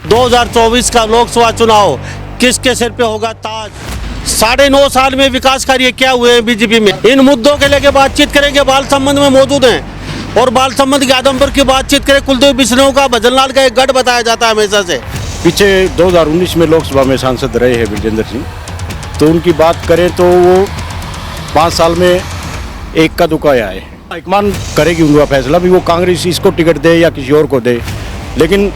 2024 का लोकसभा चुनाव किसके सिर पे होगा ताज। 9.5 साल में विकास कार्य क्या हुए हैं बीजेपी में, इन मुद्दों के लेके बातचीत करेंगे। बाल संबंध में मौजूद हैं और बाल संबंध के आदमपुर की बातचीत करें। कुलदीप बिश्नोई का भजनलाल का एक गढ़ बताया जाता है हमेशा से। पीछे 2019 में लोकसभा में सांसद रहे हैं विजेंद्र सिंह, तो उनकी बात करें तो वो 5 साल में एक का दुका आए। हाईकमान करेगी उनका फैसला, भी वो कांग्रेस इसको टिकट दे या किसी और को दे। लेकिन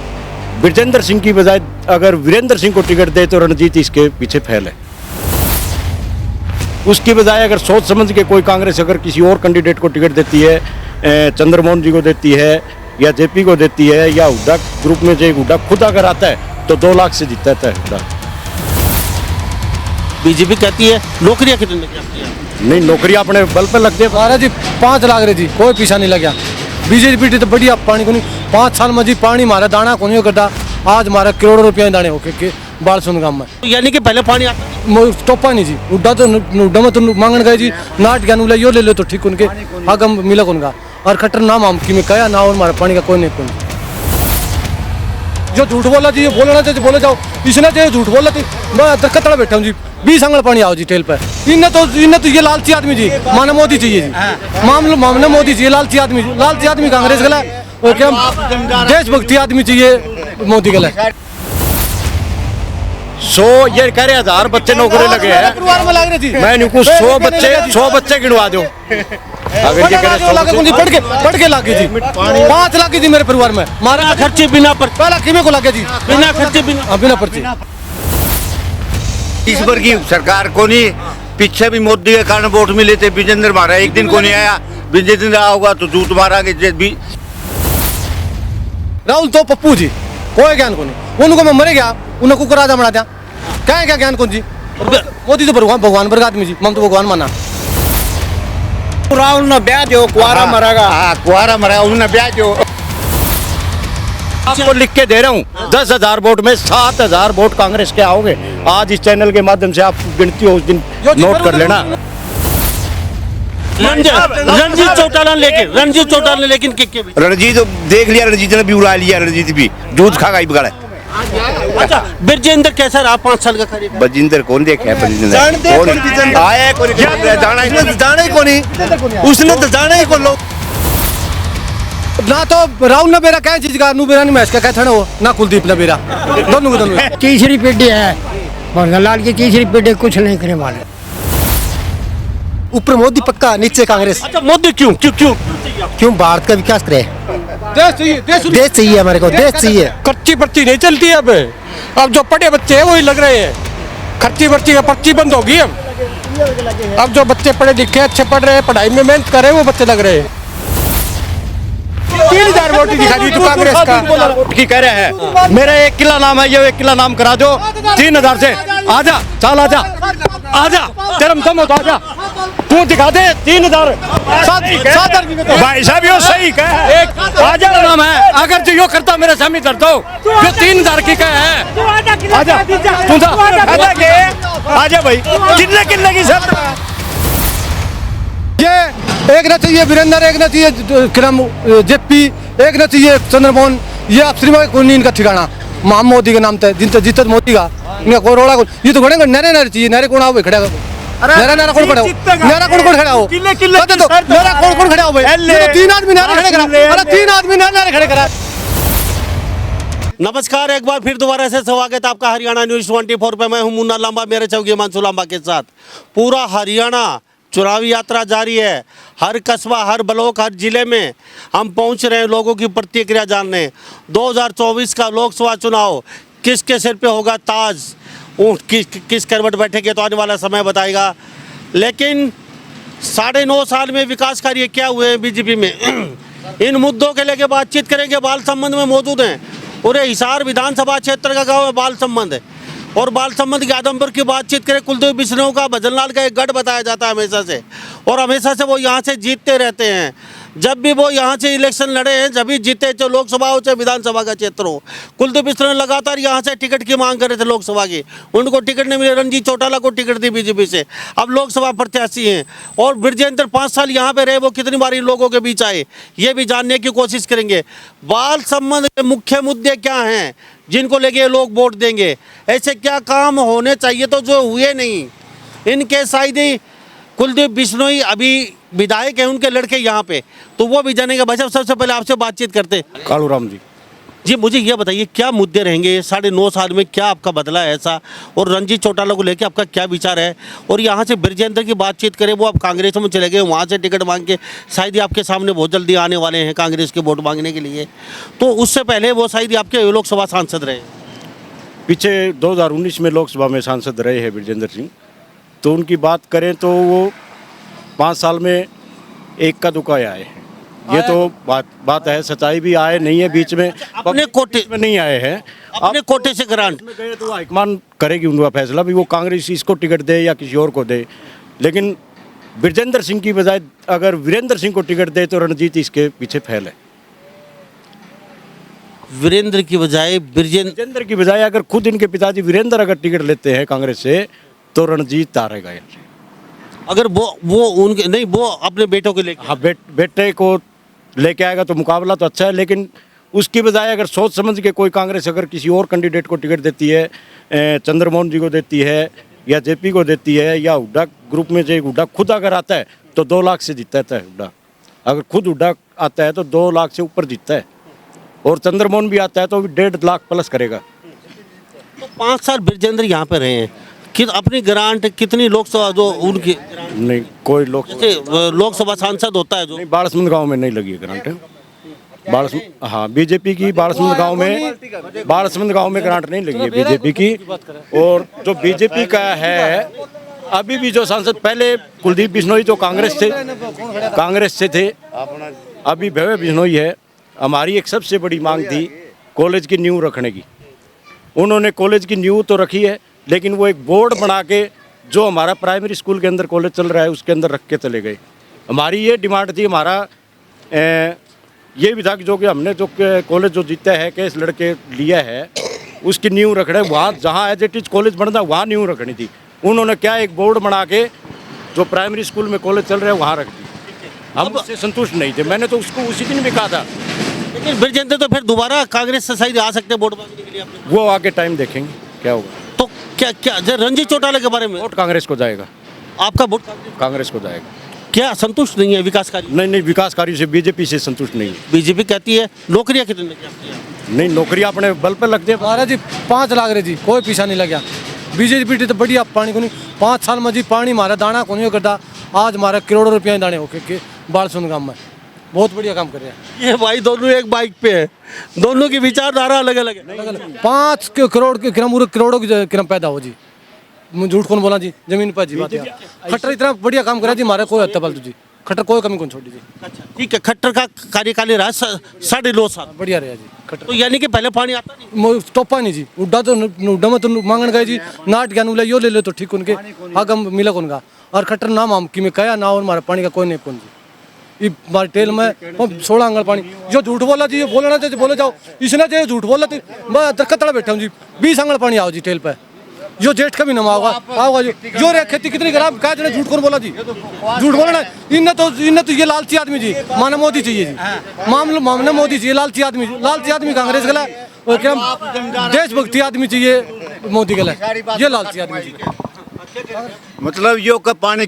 विजेंद्र सिंह की बजाय अगर वीरेंद्र सिंह को टिकट दे तो रणजीत इसके पीछे फैल है। उसकी बजाय अगर सोच समझ के कोई कांग्रेस अगर किसी और कैंडिडेट को टिकट देती है, चंद्रमोहन जी को देती है या जेपी को देती है, या हुड्डा ग्रुप में जो हुड्डा खुद अगर आता है तो 2 लाख से जीता है हुड्डा। बीजेपी कहती है नौकरियां कितने में करती है? नहीं, नौकरियां अपने बल पर लगती है। महाराज जी 5 लाख रहे जी, कोई पीछा नहीं लगा। बीजेपी तो बढ़िया पानी को नहीं, 5 साल में जी पानी मारा दाना को नहीं करता। आज मारा करोड़ों रुपया दाने होके के बालसुन गांव में, यानी कि पहले पानी आता टोपा नहीं जी। उड्डा में तो मांगन गए जी, नाट ज्ञान उला यो ले लो तो ठीक उनके आगम मिला उनका। और खट्टर नाम हम की में कया ना, और हमारा पानी का कोई नहीं कौन। जो झूठ बोला जी, ये बोलना चाहिए बोले जाओ। इसने चाहिए झूठ बोला थी, मैं दरकत बैठा हूँ जी। 20 आंगल पानी आओ जी टेल पर। इन्हें तो ये लालची आदमी जी, माना मोदी चाहिए जी। मामला मोदी चाहिए, लालची आदमी कांग्रेस गला। और क्या देशभक्ति आदमी चाहिए मोदी गला। 100 कह रहे 1000 बच्चे नौकरी लगे हैं। मैं इनको 100 बच्चे गिनवा दो। अगर ये पढ़ के लागे जी 5 लाख जी मेरे परिवार में। मारा खर्चे बिना पर पहला किमे को लागे जी, बिना खर्चे बिना पर्ची। इस बार की सरकार को नहीं, पीछे भी मोदी के कारण वोट मिले थे। विजेंद्र मारा एक दिन को नहीं आया, विजेंद्र आया होगा तो जूत मारांगे। राहुल तो पप्पू जी कोई ज्ञान को नहीं, उनको मैं मरे गया उन्हें कुकर राजा बना दिया। क्या ज्ञान कौन जी? मोदी तो भगवान वर्ग आदमी जी, हम तो भगवान माना। राहुल ने ब्याह दो, कुआरा मरेगा। कुआरा मरा उन्हें ब्याह दो। आपको लिख के दे रहा हूँ, 10,000 वोट में 7,000 वोट कांग्रेस के आओगे। आज इस चैनल के माध्यम से आप गिनती हो उस दिन नोट कर लेना। रणजीत चौटाला लेकिन रणजीत देख लिया, रणजीत ने भी उड़ा लिया। रणजीत भी दूध खा गई बिगाड़ा। अच्छा, विजेंद्र कैसा रहा 5 साल का कार्य? बजिंदर कौन देखा है? बजिंदर आया कौन जाना ही को नहीं, उसने तो जाना ही को लोग ना। तो राहुल ने मेरा क्या चीज का नू बेरा नहीं मैच का कहता वो ना, कुलदीप ने मेरा दोनों तीसरी पीढ़ी है भजनलाल की, तीसरी पीढ़ी कुछ नहीं करने वाले। ऊपर मोदी पक्का, नीचे कांग्रेस। अच्छा, मोदी क्यों भारत का विकास करे? देश चाहिए हमारे को, देश चाहिए। खर्ची पर्ची नहीं चलती है अब जो पढ़े बच्चे हैं वही लग रहे हैं। खर्ची पर्ची का पर्ची बंद होगी अब जो बच्चे पढ़े लिखे अच्छे पढ़ रहे हैं, पढ़ाई में मेहनत कर रहे हैं, वो बच्चे लग रहे हैं। 3000 वोट दिखा दी तो कांग्रेस का की कह रहे हैं। मेरा 1 किला नाम है, ये 1 किला नाम करा दो 3000 से। आजा चल, आजा तेरम दम हो तो आजा, तू दिखा दे 3000। भाई साहब यो सही कहे, आजा नाम है। अगर जो यो करता मेरे सामने कर दो, जो 3000 की कहे है। आजा तू आजा भाई, कितने की सब ये एक ना चाहिए वीरेंद्र, एक ना चाहिए जेपी, एक ना चाहिए चंद्रमोहन। ये अब श्रीमान को नहीं इनका ठिकाना माम मोदी के नाम जिनसे जीतत मोदी का इनका कोई रोड़ा। ये तो घोड़े नरे चाहिए, नरे कौन आओ खड़ा, नरा कौन खड़ा हो, नरा कौन खड़ा हो, नरा कौन खड़ा हो भाई। 3 आदमी नरे खड़े करा, अरे 3 आदमी नरे खड़े करा। नमस्कार, एक बार फिर दोबारा से स्वागत आपका हरियाणा न्यूज़ 24 पे। मैं हूं मुन्ना लांबा, मेरे चौकी हिमांशु लांबा के साथ। पूरा हरियाणा चुनावी यात्रा जारी है। हर कस्बा, हर ब्लॉक, हर जिले में हम पहुंच रहे हैं लोगों की प्रतिक्रिया जानने। 2024 का लोकसभा चुनाव किसके सिर पे होगा ताज, किस करवट बैठेंगे तो आने वाला समय बताएगा। लेकिन 9.5 साल में विकास कार्य क्या हुए हैं बीजेपी में, इन मुद्दों के लेके बातचीत करेंगे। बाल संबंध में मौजूद हैं। पूरे हिसार विधानसभा क्षेत्र का गाँव है बाल संबंध है, और बाल संबंध के आदमपुर की बातचीत करें। कुलदीप बिश्नोई का भजनलाल का एक गढ़ बताया जाता है हमेशा से, और हमेशा से वो यहाँ से जीतते रहते हैं। जब भी वो यहाँ से इलेक्शन लड़े हैं, जब भी जीते, चाहे लोकसभा हो चाहे विधानसभा का क्षेत्र हो, कुलदीप बिश्नोई लगातार यहाँ से टिकट की मांग कर रहे थे लोकसभा की, उनको टिकट नहीं मिले। रणजीत चौटाला को टिकट दी बीजेपी से, अब लोकसभा प्रत्याशी हैं। और ब्रजेंद्र 5 साल यहाँ पे रहे, वो कितनी बार इन लोगों के बीच आए, ये भी जानने की कोशिश करेंगे। बाल संबंध के मुख्य मुद्दे क्या हैं जिनको लेके ये लोग वोट देंगे, ऐसे क्या काम होने चाहिए तो जो हुए नहीं। इनके शायद ही कुलदीप बिश्नोई अभी विधायक है, उनके लड़के यहाँ पे, तो वो भी जानेंगे। भाई साहब, सबसे पहले आपसे बातचीत करते हैं। कालूराम जी, मुझे ये बताइए क्या मुद्दे रहेंगे 9.5 साल में, क्या आपका बदला है ऐसा, और रणजीत चौटाला को लेके आपका क्या विचार है। और यहाँ से ब्रजेंद्र की बातचीत करें, वो अब कांग्रेस में चले गए, वहाँ से टिकट मांग के शायद ही आपके सामने बहुत जल्दी आने वाले हैं कांग्रेस के वोट मांगने के लिए, तो उससे पहले वो शायद ही आपके लोकसभा सांसद रहे। पीछे 2019 में लोकसभा में सांसद रहे हैं ब्रजेंद्र सिंह, तो उनकी बात करें तो वो 5 साल में एक का दुका आए हैं। ये तो बात है, सच्चाई भी आए नहीं है बीच में, अपने कोटे में नहीं आए हैं, अपने कोटे से ग्रांट में गए तो हाईकमान करेगी उनका फैसला भी, वो कांग्रेस इसको टिकट दे या किसी और को दे। लेकिन ब्रजेंद्र सिंह की बजाय अगर वीरेंद्र सिंह को टिकट दे तो रणजीत इसके पीछे फैल है। वीरेंद्र की बजाय ब्रजेंद्र की बजाय अगर खुद इनके पिताजी वीरेंद्र अगर टिकट लेते हैं कांग्रेस से तो रणजीत हारेगा। अगर वो उनके नहीं, वो अपने बेटों के लेके, हाँ, बेटे को लेके आएगा तो मुकाबला तो अच्छा है, लेकिन उसकी बजाय अगर सोच समझ के कोई कांग्रेस अगर किसी और कैंडिडेट को टिकट देती है, चंद्रमोहन जी को देती है या जेपी को देती है, या हुड्डा ग्रुप में जो हुड्डा खुद अगर आता है तो 2 लाख से जीतता है हुड्डा। अगर खुद हुड्डा आता है तो 2 लाख से ऊपर जीतता है, और चंद्रमोहन भी आता है तो 1.5 लाख प्लस करेगा। तो 5 साल ब्रजेंद्र यहाँ पे रहे हैं, अपनी ग्रांट कितनी लोकसभा जो उनकी नहीं, कोई लोकसभा सांसद होता है जो, नहीं, बाड़समंद गांव में नहीं लगी है ग्रांट। हाँ, बीजेपी की बाड़समंद गांव में ग्रांट नहीं लगी है बीजेपी की। और जो बीजेपी का है अभी भी जो सांसद, पहले कुलदीप बिश्नोई जो कांग्रेस से थे, अभी भव्य बिश्नोई है। हमारी एक सबसे बड़ी मांग थी कॉलेज की नींव रखने की, उन्होंने कॉलेज की नींव तो रखी है, लेकिन वो एक बोर्ड बना के जो हमारा प्राइमरी स्कूल के अंदर कॉलेज चल रहा है उसके अंदर रख के चले गए। हमारी ये डिमांड थी, हमारा ये भी था कि जो कि हमने जो कॉलेज जो जीता है, केस लड़के लिया है, उसकी नींव रखना है, वहाँ जहाँ एज इट इज कॉलेज बनता वहाँ नींव रखनी थी। उन्होंने क्या एक बोर्ड बना के जो प्राइमरी स्कूल में कॉलेज चल रहा है वहाँ रख दी। हम उससे संतुष्ट नहीं थे, मैंने तो उसको उसी दिन भी कहा था। लेकिन ब्रजेंद्र तो फिर दोबारा कांग्रेस से शायद आ सकते हैं वोट मांगने के लिए आपने। वो आगे टाइम देखेंगे क्या होगा। तो क्या रणजीत चौटाला के बारे में वोट कांग्रेस को जाएगा, आपका वोट कांग्रेस को जाएगा। क्या संतुष्ट नहीं है विकास कार्य? नहीं, विकास कार्यों से बीजेपी से संतुष्ट नहीं है। बीजेपी कहती है नौकरियां कितने लगती हैं? नहीं, नौकरियां अपने बल पे लगती है। महाराज जी 5 लाख रहे जी, कोई पीछा नहीं लगा। बीजेपी तो बढ़िया पानी को नहीं, 5 साल में जी पानी मारा दाना को नहीं करता। आज हमारा करोड़ों रुपया दाने होके बालसुन गांव में बहुत बढ़िया काम कर रहे हैं। ये भाई दोनों एक बाइक पे है, दोनों की विचारधारा अलग अलग है। 5 करोड़ के करोड़ों की क्रम पैदा हो जी, झूठ कौन बोला जी, जमीन पर जी बात है। खट्टर इतना बढ़िया काम करा जी, हमारा कोई हत्या पालतू जी, खट्टर कोई कमी कौन छोड़ी जी। अच्छा ठीक है, खट्टर का कार्यकाल रहा 9.5 साल बढ़िया रहा जी खट्टर। तो यानी कि पहले पानी आता नहीं, टोपा नहीं जी, उड्डा में तो मांगन गए जी, नाट ज्ञान उला यो ले लो तो ठीक उनके आगम मिला उनका। और खट्टर नाम हम कि में कया ना, और हमारा पानी का कोई नहीं कौन जी। ये हमारे टेल में 16 आंगल पानी, जो झूठ बोला जी, ये बोलना चाहिए बोले जाओ, इसने जो झूठ बोला तो मैं दरकत तड़ा बैठा हूँ जी। 20 आंगल पानी आओ जी टेल पे, जो जेठ का भी नाम आओगा जो रे खेती कितनी खराब क्या जने झूठ कौन बोला जी, झूठ बोलना। इन्हें तो ये लालची आदमी जी, माना मोदी चाहिए जी, मामला मोदी चाहिए, लालची आदमी कांग्रेस गला, क्या देशभक्ति आदमी चाहिए मोदी गला, ये लालची आदमी जी। मतलब यो का पानी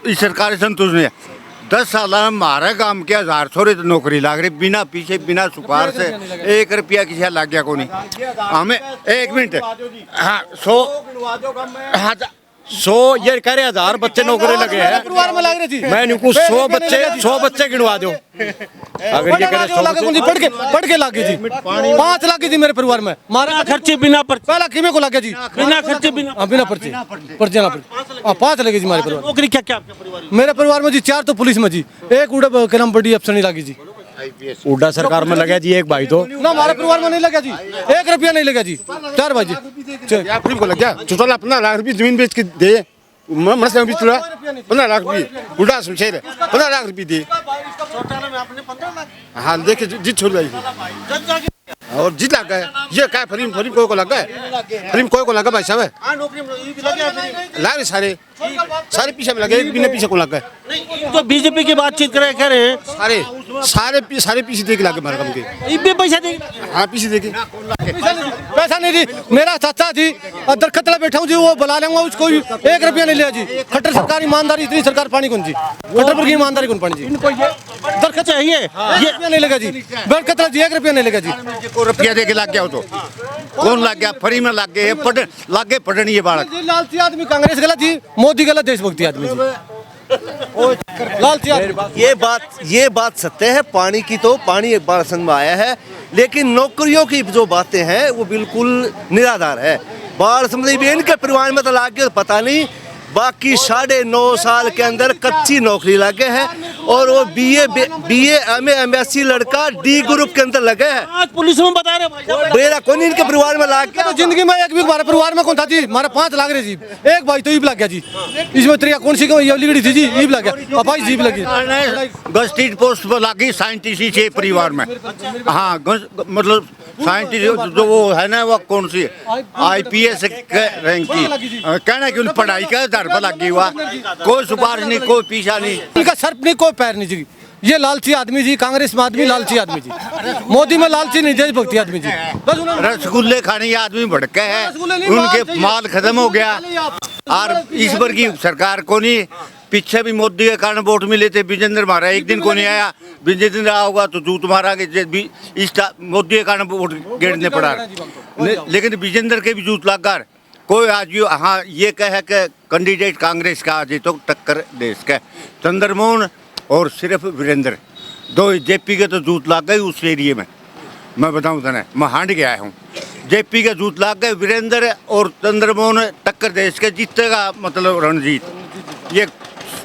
इस सरकार से संतुष्ट नहीं है। 10 साल में हमारा काम क्या 1000 छोरे तो नौकरी लाग रही, बिना पीछे बिना सुपार से 1 रुपया किसी लाग गया को नहीं। हमें 1 मिनट, हाँ 100 ये कह रहे 1000 बच्चे नौकरी लगे हैं परिवार में लाग रहे जी, मैं इनको 100 बच्चे गिनवा दो। अगर ये कह रहे पढ़ के लागे जी, 5 लाख जी मेरे परिवार में, मारा खर्चे बिना पर पहला किमे को लागे जी, बिना खर्चे बिना पर्चे 5 लगे जी हमारे परिवार। नौकरी क्या क्या आपके परिवार में? मेरे परिवार में जी 4 तो पुलिस में जी, 1 उड़ा के नाम बड़ी अफसर नहीं लगी जी। उड्डा सरकार में लगा जी, एक भाई तो ना हमारे परिवार में नहीं लगा जी, 1 रुपया नहीं लगा जी। 4 भाई जी को लग गया चौटाला अपना लाख रुपये जमीन बेच के दे, मन से बीच 15 लाख रुपये बुढ़ा सुनछेर 15 लाख रुपये दी। शौचालय में आपने 15 लाख हाँ देखे जीत छोड़ गई जज जाके और जीत लग गए। ये क्या फिल्म फिल्म कोई को लग गए, फिल्म कोई को लगा भाई साहब नौकरी में ये भी लगे हैं लागे सारे सारे पीछे में लगे, एक बिना पीछे को लग गए नहीं तो बीजेपी की बातचीत कह रहे हैं सारे सारे सारे पीछे देख लगे मारे कम के। ये भी पैसा देंगे हाँ पीछे देखे पैसा नहीं जी, मेरा चाचा जी दरखत तले बैठा हूँ जी, वो बुला लेंगे उसको 1 रुपया नहीं लिया जी। खट्टर सरकार ईमानदारी, इतनी सरकार पानी कौन जी, खट्टर पर की ईमानदारी कौन पानी जी। दरखत चाहिए ये रुपया नहीं लेगा जी, दरखत तले जी 1 रुपया नहीं लेगा जी। को रुपया दे के लग गया हो तो कौन लग गया, फ्री में लग गए पढ़ लग गए पढ़नी है बालक। जी लालची आदमी कांग्रेस गलत जी, मोदी गलत, देशभक्ति आदमी जी लालची आदमी। ये बात सत्य है। पानी की तो पानी एक बार समझ में आया है, लेकिन नौकरियों की जो बातें हैं वो बिल्कुल निराधार है। बाढ़ समझ इनके परिवार में तो लाग गया पता नहीं, बाकी 9.5 साल के अंदर कच्ची नौकरी लगे है और वो बीए एमए एमएससी लड़का डी ग्रुप के अंदर लगे है। आज पुलिस में बता रहे भाई साहब बेरा कौन इनके परिवार में लाग गया। तो जिंदगी में एक भी हमारे परिवार में कौन था जी, हमारे 5 लाख रहे जी, एक भाई तो ईब लग गया जी, इसमें त्रिया कौन सी ये लिगड़ी थी जी, ईब लग गया और भाई जीप लगी। गस्टिड पोस्ट पर लगी साइंटिस्ट से परिवार में। हाँ मतलब साइंटिस्ट जो वो है ना वो कौन सी IPS रैंक की कहना कि उन पढ़ाई का दर पर लगी हुआ, कोई सिफारिश नहीं कोई पीछा नहीं, इनका सर्प नहीं कोई पैर नहीं जी। ये लालची आदमी जी, कांग्रेस में आदमी लालची आदमी जी, मोदी में लालची नहीं, देशभक्ति आदमी जी। बस उन्होंने रसगुल्ले खाने ये आदमी भड़के है, उनके माल खत्म हो गया। और इस बार की सरकार को नहीं, पीछे भी मोदी के कारण वोट मिले थे, विजेंद्र मारा एक दिन को नहीं आया, विजेंद्र आया होगा तो जूत मारा के इस मोदी के कारण वोट गिरने पड़ा। लेकिन विजेंद्र के भी जूत लग गए। कोई आज हाँ ये कहे कि कैंडिडेट कांग्रेस का आज तो टक्कर देश का चंद्रमोहन और सिर्फ वीरेंद्र, 2 JP के तो जूत लग गए उस एरिए में। मैं बताऊं तो मैं हांड गया हूँ, JP के जूत लग गए, वीरेंद्र और चंद्रमोहन टक्कर देश के जीतेगा, मतलब रणजीत ये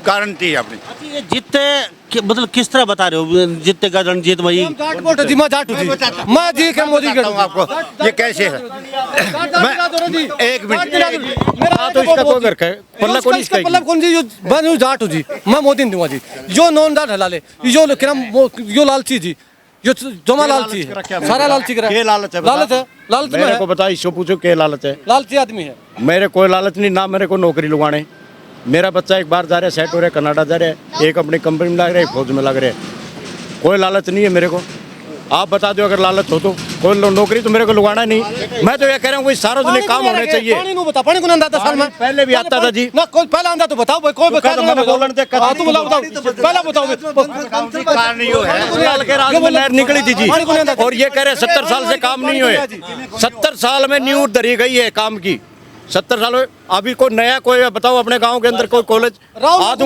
गारंटी है अपनी। अच्छा ये जीतते मतलब किस तरह बता रहे हो जीतेगा रणजीत भाई? जाट वोट जी, मैं जाट हूँ जी, मैं जी के मोदी के आपको ये कैसे है। मैं एक मिनट मेरा तो इसका कोई घर है पल्ला कौन, इसका पल्ला कौन जी, मैं जाट हूँ जी, मैं मोदी नहीं दूंगा जी। जो नॉन जाट हलाले जो यो लालची जी, जो जमा लालची है, सारा लालची करा के लालच है, लालच है, लालच में मेरे को बता इसको पूछो के लालच है। लालची आदमी है। मेरे कोई लालच नहीं, ना मेरे को नौकरी लगाने। मेरा बच्चा एक बार जा रहा है, सेट हो रहा है, कनाडा जा रहा है, एक अपनी कंपनी में लग रहा है, एक फौज में लग रहा है। कोई लालच नहीं है मेरे को। आप बता दो अगर लालच हो तो कोई नौकरी तो मेरे को लगाना नहीं। मैं तो ये कह रहा हूँ कोई सार्वजनिक काम होने चाहिए। पानी नहीं बता, पानी को नहीं आता साल में, पहले भी आता था जी ना कोई पहले आंदा तो बताओ भाई, कोई बता दो मैंने बोलन दे हाँ तुम बताओ पहले बताओ। कारण यो है साल के राज में नहर निकली थी जी, और ये कह रहे 70 साल से काम नहीं हुए। 70 साल में नींव धरी गई है काम की, 70 साल में। अभी कोई नया कोई बताओ अपने गांव के अंदर कोई कॉलेज राहुल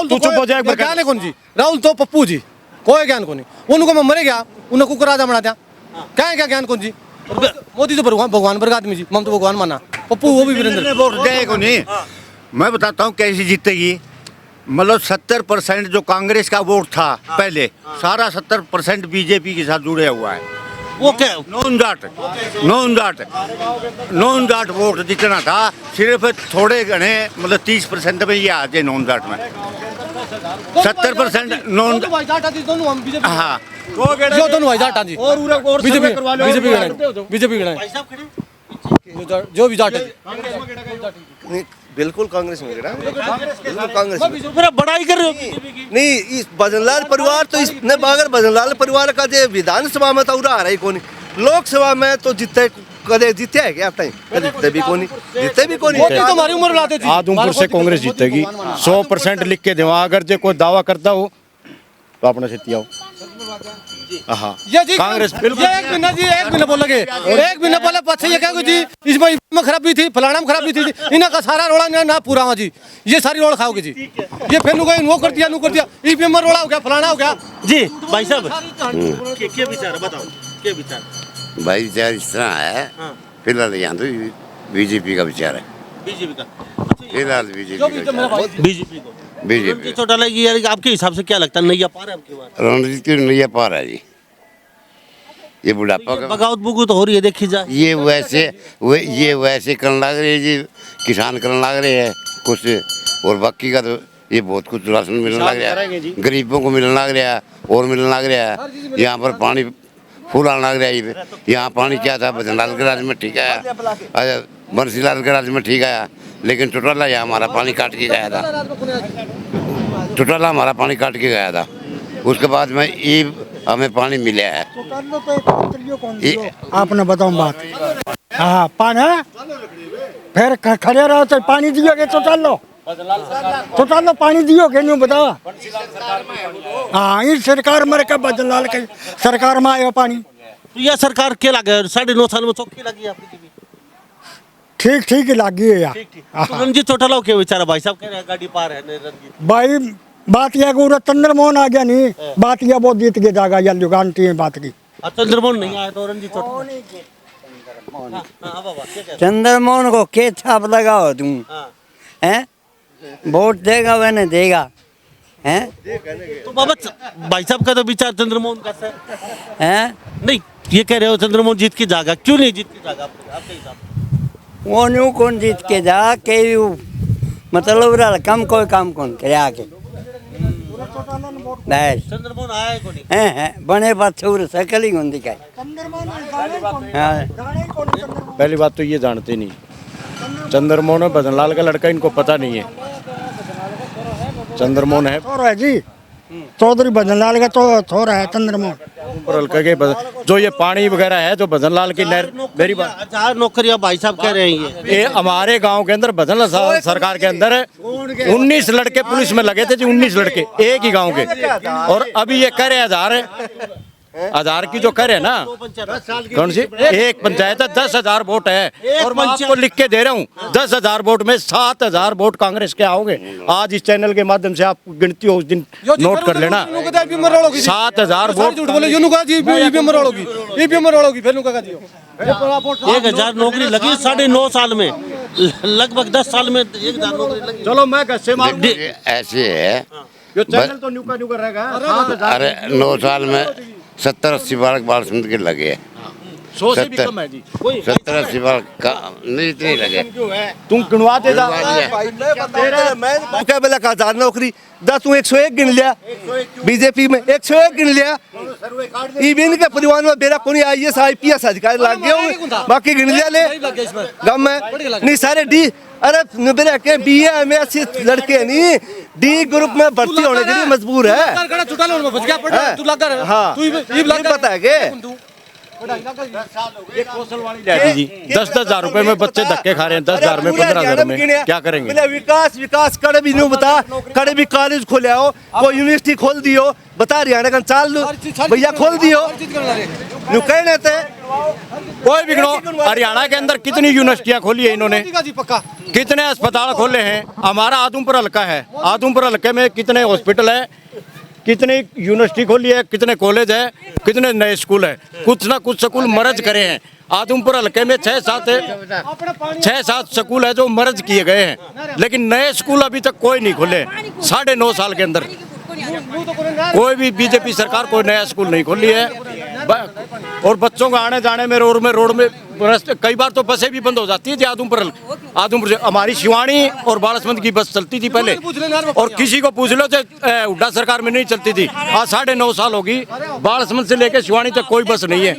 तू चुप हो जाए। ज्ञान है कौन जी, राहुल तो पप्पू जी, कोई ज्ञान को नहीं। उनको मैं मरे गया, उन्हें कुकर राजा बना दिया, क्या है क्या ज्ञान कौन जी। मोदी तो भगवान वर्ग आदमी जी, हम तो भगवान माना, पप्पू वो भी वीरेंद्र। वोट देगा नहीं। मैं बताता हूँ कैसे जीतेगी। मतलब 70% जो कांग्रेस का वोट था पहले, सारा 70% बीजेपी के साथ जुड़े हुआ है। वो क्या नॉन जाट वोट जितना था, सिर्फ थोड़े घने मतलब 30% में ये आ जाए नॉन जाट में। 70% नॉन हाँ जो दोनों भाई जाट जी, और बीजेपी जो भी जाट है बिल्कुल कांग्रेस में गिरा, बिल्कुल कांग्रेस में। मेरा बड़ाई कर रहे हो नहीं इस भजनलाल परिवार तो इसने अगर भजनलाल परिवार का जो विधानसभा में तो रहा ही कौन, लोकसभा में तो जीते कदे जीते है क्या टाइम, जीते भी कौन, जीते भी कौन। तो हमारी उम्र लाते थे। आदमपुर से कांग्रेस जीतेगी 100% लिख के देवा। अगर जो कोई दावा करता हो तो अपने से आओ। हाँ कांग्रेस बिल्कुल। एक महीना बोल लगे, एक महीना बोले पछे ये क्या जी, इसमें खराबी थी, फलाना में खराबी थी, इन्हें का सारा रोड़ा ना पूरा हुआ जी, ये सारी रोड़ खाओगे जी, ये फिर वो कर दिया, ईवीएम में रोड़ा हो गया, फलाना हो गया जी। भाई साहब क्या विचार है बताओ, क्या विचार? भाई विचार इस तरह है, फिलहाल यहाँ तो बीजेपी का विचार है, बीजेपी का फिलहाल बीजेपी को बीजेपी चौटाला की यार आपके हिसाब से क्या लगता है नैया पार है आपकी बात? रणनीति की नैया पार है जी। ये बुढ़ापा का बगावत बुगुत हो रही है देखी जाए, ये वैसे करने लग रहे हैं जी, किसान करने लग रहे हैं, कुछ, और बाकी का तो ये बहुत कुछ राशन मिलने लग रहा है, गरीबों को मिलने लग रहा है और मिलने लग रहा है। यहाँ पर पानी फूल आने लग रहा है। यहाँ पानी क्या था, भजनलाल के राज्य में ठीक आया, अच्छा बंसीलाल के राज्य में ठीक आया, लेकिन चौटाला यहाँ हमारा पानी काट के गया था। चौटाला हमारा पानी काट के गया था। उसके बाद में ये हमें पानी मिला है। आपने बताओ बात। हाँ पानी है? फिर खड़े रहो तो पानी दियोगे तो चल लो पानी दियोगे नहीं बताओ। हाँ ये सरकार मर के बदलाल के सरकार में आयो पानी। तो यह सरकार के लगे 9.5 साल में चौकी लगी आपकी? ठीक लगी है यार। तो रंजीत चौटाला के बेचारा भाई साहब कह रहे हैं गाड़ी पार है नहीं रंजीत भाई बात यह पूरा चंद्रमोहन आ गया नहीं, बात यह वो जीत के जाएगा या गारंटी है बात की। चंद्रमोहन नहीं आया तो रंजीत चौटाला। चंद्रमोहन को के छाप लगाओ तुम हैं? वोट देगा वह नहीं देगा हैं? तो बाबा भाई साहब का तो विचार चंद्रमोहन का सर हैं? नहीं, ये कह रहे हो चंद्रमोहन जीत की जाएगा, क्यों नहीं जीत की जाएगा आपके हिसाब से? वो न्यू कौन जीत के जा के मतलब रहा कम कोई काम कौन करे आके चंद्रमोहन आया है कोनी? हैं बने बात छूर सकल ही कौन दिखाए। हाँ पहली बात तो ये जानते नहीं, चंद्रमोहन है भजनलाल का लड़का, इनको पता नहीं है। चंद्रमोहन है छोरा है जी, चौधरी भजनलाल का तो छोरा है चंद्रमोहन। हल्का के जो ये पानी वगैरह है जो भजनलाल की नहर, मेरी बात 1000 नौकरियां भाई साहब कह रहे हैं। ये हमारे गांव के अंदर भजनलाल सरकार के अंदर 19 लड़के पुलिस में लगे थे जी, 19 लड़के एक ही गांव के। और अभी ये कह रहे 1000 की जो कह रहे हैं ना, कौन सी एक पंचायत है, 10,000 वोट है। और मैं आपको लिख के दे रहा हूँ 10,000 वोट में 7,000 वोट कांग्रेस के आओगे। आज इस चैनल के माध्यम से आप गिनती हो उस दिन नोट कर लेना, 7,000 वोट। 1000 नौकरी लगी 9.5 साल में, लगभग 10 साल में 1000 नौकरी लगी। चलो मैं कैसे ऐसे है, जो चैनल तो न्यू का रहेगा। अरे 9 साल में 70-80 बाल समिति के लगे हैं। 100 से भी कम है जी। 70-80 बाल का नहीं, इतने ही लगे। तुम गिनवा दे मुकाबला का 1000 नौकरी 10 तू 101 गिन लिया, बीजेपी में 101 गिन लिया। इवन के परिवार में मेरा कोई IAS IPS अधिकारी लग गया, बाकी गिन लिया ले गम में नहीं सारे डी। अरे मेरे के BA MSc लड़के नहीं डी ग्रुप में भर्ती होने के लिए मजबूर है। हाँ पता है के 10,000 रुपए में बच्चे धक्के खा रहे हैं, 10,000 में 15,000 में क्या करेंगे? विकास करे भी नहीं बता, करे भी कॉलेज खोले हो, कोई यूनिवर्सिटी खोल दियो, बता हरियाणा का चाल भैया खोल दियो। कहने थे कोई भी गिनो, हरियाणा के अंदर कितनी यूनिवर्सिटियां खोली है इन्होंने, कितने अस्पताल खोले हैं। हमारा आदमपुर हल्का है, आदमपुर हल्के में कितने हॉस्पिटल है, कितनी यूनिवर्सिटी खोली है, कितने कॉलेज है, कितने नए स्कूल है। कुछ ना कुछ स्कूल मर्ज करे हैं। आदमपुर हल्के में 6-7 स्कूल है जो मर्ज किए गए हैं, लेकिन नए स्कूल अभी तक कोई नहीं खुले। 9.5 साल के अंदर कोई भी बीजेपी सरकार कोई नया स्कूल नहीं खोली है। और बच्चों को आने जाने में रोड में कई बार तो बसें भी बंद हो जाती है। आदमपुर से हमारी शिवानी और बालसमंद की बस चलती थी पहले, और किसी को पूछ लो तो हुड्डा सरकार में नहीं चलती थी। आज 9.5 साल होगी, बालसमंद से लेकर शिवानी तक कोई बस नहीं है।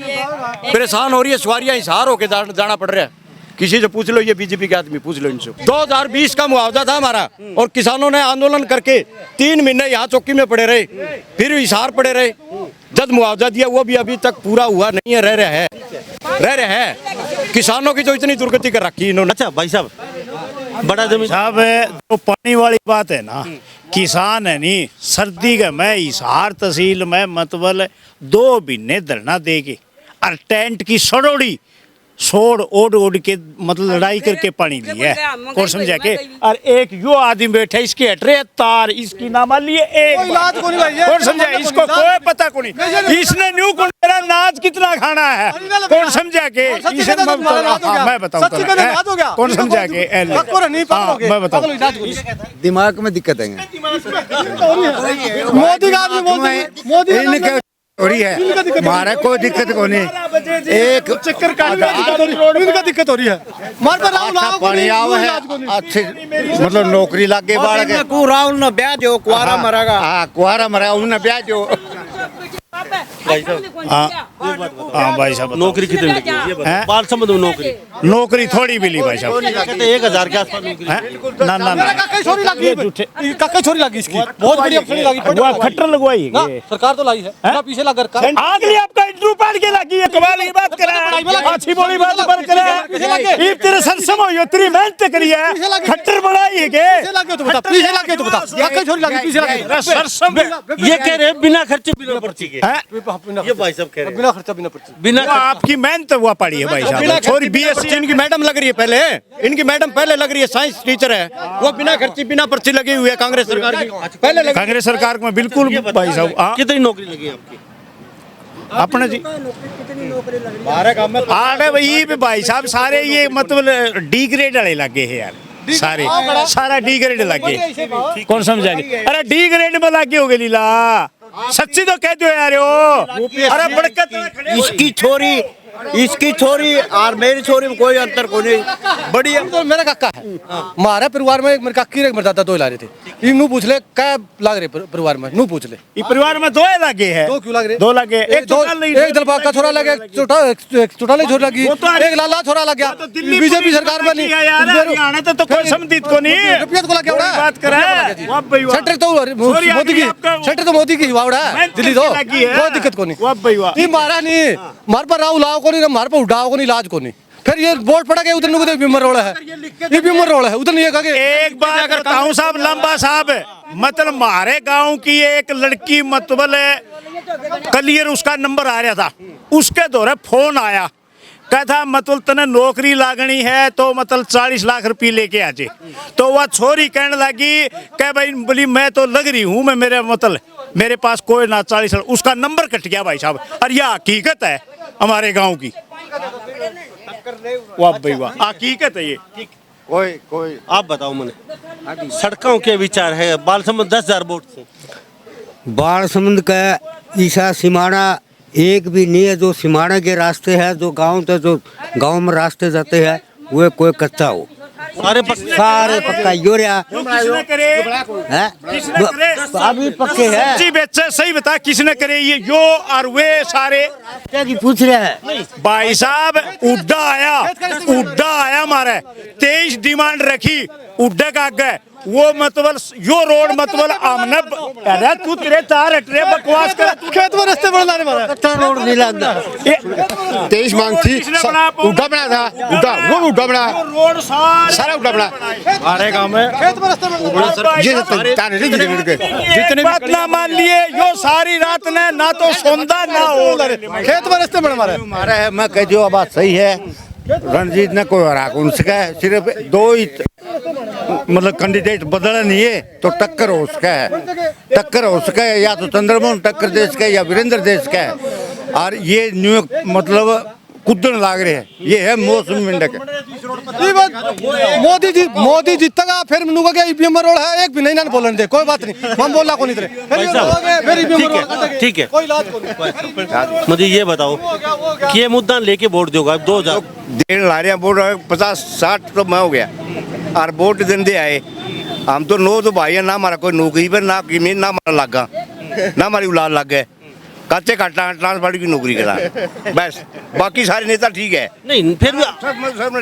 परेशान हो रही है सवारियां, हिसार होकर जाना पड़ रहा है। किसी से पूछ लो, ये बीजेपी के आदमी पूछ लो इनसे। 2020 का मुआवजा था हमारा, और किसानों ने आंदोलन करके 3 महीने यहाँ चौकी में पड़े रहे, फिर हिसार पड़े रहे। जब मुआवजा दिया वो भी अभी तक पूरा हुआ नहीं है, रह रहे हैं। किसानों की जो इतनी दुर्गति कर रखी इन्होंने। अच्छा भाई साहब, बड़ा जमीन साहब जो पानी वाली बात है ना, किसान है नहीं, सर्दी के मैं हिसार तहसील में मतलब 2 महीने धरना दे के और टेंट की सड़ोड़ी सोड़ ओढ़ के मतलब लड़ाई करके पानी लिया है, और समझा के। और एक यो आदमी बैठे, इसके हट रहे तार, इसकी नामा लिए एक कौन समझा, इसको कोई पता को नहीं। इसने न्यू को मेरा नाच कितना खाना है कौन समझा के, मैं बताऊँ कौन समझा के, मैं बताऊँ। दिमाग में दिक्कत है। मोदी का हो रही है, हमारा कोई दिक्कत को नहीं। एक चक्कर इनका दिक्कत हो रही है। मार पर राहुल अच्छा पानी आओ है, अच्छे मतलब नौकरी लग गई बाढ़ के। राहुल ने ब्याह जो कुआरा मरेगा। हाँ कुआरा मरा उन्हें ब्याह जो। हाँ भाई साहब नौकरी कितनी लगी है? ये बताओ। बाल समझ में नौकरी नौकरी थोड़ी मिली भाई साहब। कहते 1000 के आसपास नौकरी। हैं? ना ना ना काका छोरी लगी, काका छोरी लगी इसकी बहुत बढ़िया छोरी लगी। वो खट्टर लगवाई ना सरकार तो लाई है ना, पीछे लगा कर आगली आपका इंटरव्यू पढ़ के लगी है, कमाल की बात करा, अच्छी बोली बात पर करा। ये तेरे सरसम हो तेरी मेहनत करी है, खट्टर बनाई है के पीछे लगे तो बता, पीछे लगे तो बता, काका छोरी लगी पीछे लगे। सरसम ये कह रहे हैं बिना खर्चे बिना पर्ची के। हैं? ये भाई साहब कह रहे हैं बिना खर्चा बिना पर्ची। बिना वो आपकी मेहनत हुआ पड़ी है भाई साहब। छोरी बीएससी इनकी मैडम लग रही है पहले, इनकी मैडम पहले लग रही है, साइंस टीचर है वो, बिना खर्ची बिना पर्ची लगी हुई है कांग्रेस सरकार की पहले लगी। कांग्रेस सरकार में बिल्कुल भाई साहब। हाँ, कितनी नौकरी लगी है आपकी? अपने जी आगे भाई भी भाई साहब सारे ये मतलब डी ग्रेड वाले लगे हैं यार, सारे सारा डी ग्रेड लगे। कौन समझाएंगे? अरे डी ग्रेड में लगे हो गए लीला, सच्ची तो कह दो यार। अरे बड़कत इसकी छोरी और मेरी छोरी में कोई अंतर को नहीं। बढ़िया तो मेरा काका है, हमारे परिवार में मेरे काकी रे मरदादा दो ला रहे थे। इनू पूछ ले क्या लाग रहे परिवार में, नू पूछ ले। ये परिवार में दो लगे हैं। दो क्यों लग रहे? दो लगे, एक एक दलबाग का छोरा लगे, एक चौटाले छोरा लगी, एक लाला छोरा लग गया। बीजेपी सरकार बनी हरियाणा तो कोई समझित को नहीं रुपया तो लग गया। बात करा सेक्टर तो मोदी की, सेक्टर तो मोदी की वावड़ा है दिल्ली तो, कोई दिक्कत को नहीं। ये मारा नहीं, मार पर राहुल आओ को नहीं, मार पर उठाओ को नहीं, इलाज को नहीं। फिर ये वोट पड़ा के उधर नु बीमार रोड़ा है, ये बीमार रोड़ा है उधर नहीं है। एक बात करता हूँ साहब लंबा साहब, मतलब हमारे गांव की एक लड़की मतलब कलियर उसका नंबर आ रहा था, उसके दौरे फोन आया, कहता मतलब तने नौकरी लागनी है तो मतलब 40 लाख रुपये लेके आ जाए। तो वह छोरी कहने लगी कह भाई बोली मैं तो लग रही हूँ, मैं मेरे मतलब मेरे पास कोई ना 40 लाख, उसका नंबर कट गया भाई साहब। और यह हकीकत है हमारे गांव की, वाह भाई वाह हकीकत है ये। कोई आप बताओ मैंने सड़कों के विचार है बालसमुंद 10,000 वोट से। बालसमुंद का ईसा सिमाना एक भी नहीं है। जो सिमाना के रास्ते हैं, जो गांव तो जो गांव में रास्ते जाते हैं वो कोई कच्चा हो, सारे पक्का यूरिया है, अभी पक्के है। जी बच्चे सही बता किसने करे ये यो और वे सारे की पूछ रहे हैं भाई साहब। उड्डा आया हमारे 23 डिमांड रखी उड्डा का आगे वो मतलब यो रोड मतलब आमने। अरे तू तेरे चार हटरे बकवास कर, खेत में रास्ते बना रहे वाला कच्चा रोड नहीं लगता। 23 मांग थी, उड्डा बना था, उड्डा वो उड्डा बना, रोड सारा उड्डा बना हमारे गांव में। खेत में रास्ते जितने बात ना मान लिए यो सारी रात ने ना तो सोंदा ना हो, खेत में रास्ते बना हमारा है। मैं कह जो बात सही है, रणजीत ने कोई हरा उनका सिर्फ दो ही मतलब कैंडिडेट बदला नहीं है तो टक्कर हो उसका है, या तो चंद्रमोहन टक्कर देश का है या वीरेंद्र देश का है। और ये न्यू मतलब कुदन लाग रहे हैं, ये है मौसम मिंडक। मोदी जीतेगा फिर मनुका क्या ईवीएम रोड है, एक भी नहीं ना बोलने दे, कोई बात नहीं, हम बोला को नहीं तेरे। ठीक है कोई इलाज को नहीं। मुझे ये बताओ कि ये मुद्दा लेके वोट दोगे 2000 डेढ़ लारिया वोट 50-60 तो मैं हो गया और वोट दिन दे आए। हम तो नो तो भाई ना हमारा कोई नौकरी पर ना कीमें ना हमारा लागा ना हमारी औलाद लग गए, कच्चे काटना ट्रांसपोर्ट की नौकरी करा बस, बाकी सारे नेता ठीक है। नहीं फिर भी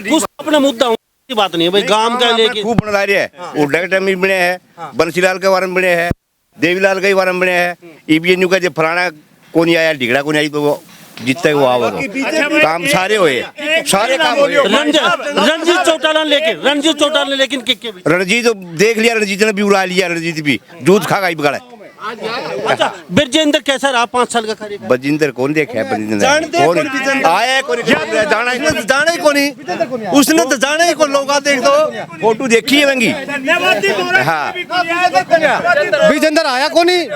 कुछ अपना मुद्दा की बात नहीं है भाई, गांव का लेके खूब बना रहे हैं। उड्डा के टाइम बने हैं, बंसीलाल के बारे में बने हैं, देवीलाल के बारे में बने हैं, ईवीएनयू का जो फलाना को नहीं आया, ढिगड़ा को नहीं आई, तो वो जितने वो आवा काम सारे हुए, सारे काम हुए। रणजीत चौटाला लेकिन रणजीत देख लिया, रणजीत ने भी उड़ा लिया, रणजीत भी दूध खा गई बिगाड़ा। अच्छा ब्रजेंद्र कैसा रहा 5 साल का कार्यकाल? बजिंदर कौन देखा है? बजिंदर आया जाना ही को नहीं, उसने तो जाना ही को, लोग देख दो फोटो देखी है मंगी। हाँ विजेंद्र आया को नहीं,